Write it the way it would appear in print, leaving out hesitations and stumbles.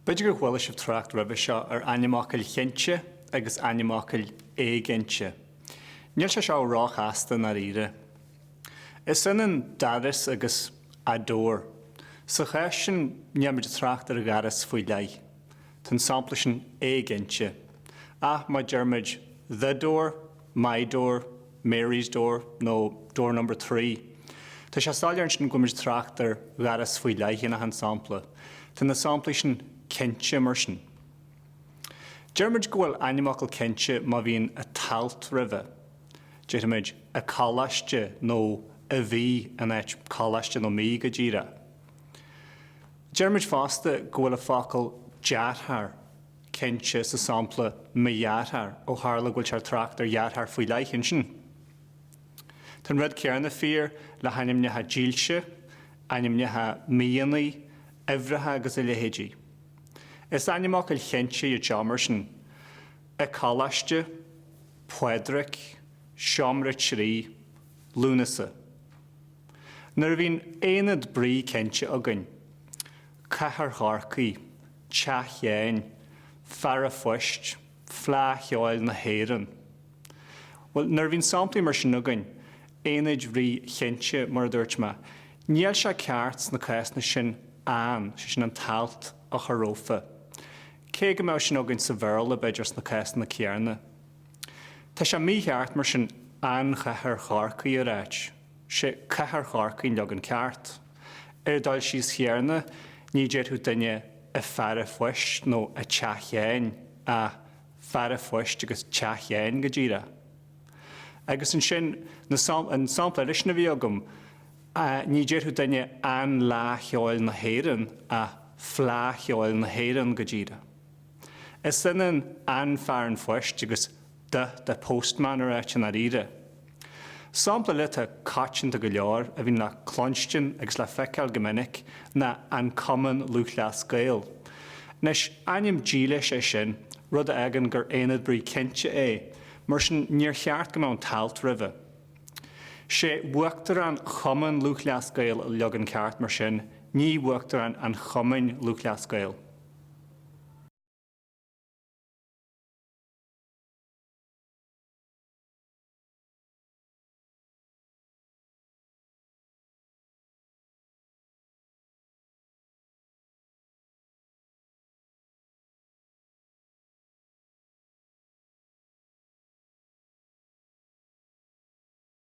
Beidir go bhfuil sibh tracht ribh seo ar animácail cheinte agus animácail éigeinte. Níl se seo rách astan ar ire. Is inan daras agus Aodh. Sa chéis sin neamid tracht ar garas faoi lei. Tan sampla sin éigeinte. Má dearmid the door, my door, Mary's door, nó door number 3. Tá sé stáilearn sin gomid tracht ar garas faoi lei hína an sampla. Tá na sampla sin ceinte mar sin. Dearmid go bhfuil animácail ceinte má bhíon a talt ribh. Dearmid a cálaiste nó a bhí an éit cálaiste nó mí go ddíra. Dearmid fásta go bhfuil a fácail dearthar ceinte sa sampla mearthar ó tharla go bhfuil sé tracht ar dearthar faoi leichen sin. Tan rud cearna fíor le haimnethe díilse, animnethe míanaí, ehrethe agus a lehéidí. Is animácail cheinte i dteamar sin, a cálaiste, poedric, seomra trí, lúnasa. Nar bhín éanad brí ceinte agan, cethar gharcaí, teachéin, fear foist, flá cheáil na héireann. Well, nar bhín samplaí mar sin agan, éanaid brí cheinte mar dúirt me, níl se ceart na chéasna sin sin an talt a chorófa. Cé go mbeadh sin agan sa bhearla beidir na chéasna cearna. Tá sé mícheart mar sin chethair gharcaí ar éit. sé cethar gharcaí legan ceart. Dal síos chearna, ní déadú duine a fear foist nó a teachéin a fear foist agus teachéin go ddíra. Agus an sin an sampla leis na bhí agam, ní déadú duine an lá cheáil na héireann a flá cheáil na héireann go ddíra. Is inan an fear an foist agus de postman ar éit an ire. Sampla lit a cáin go leor a bhín le clonstin agus le feiceáil gomininic na an Cumann Lúthchleas Gael. Nes aim díle sé sin rud agan gur éad brí cinnte mar sin níor cheart go an talt ribh. sé bhuachtar an Cumann Lúthchleas Gael legan ceart mar sin, ní bhuachtar an Cumann Lúthchleas Gael.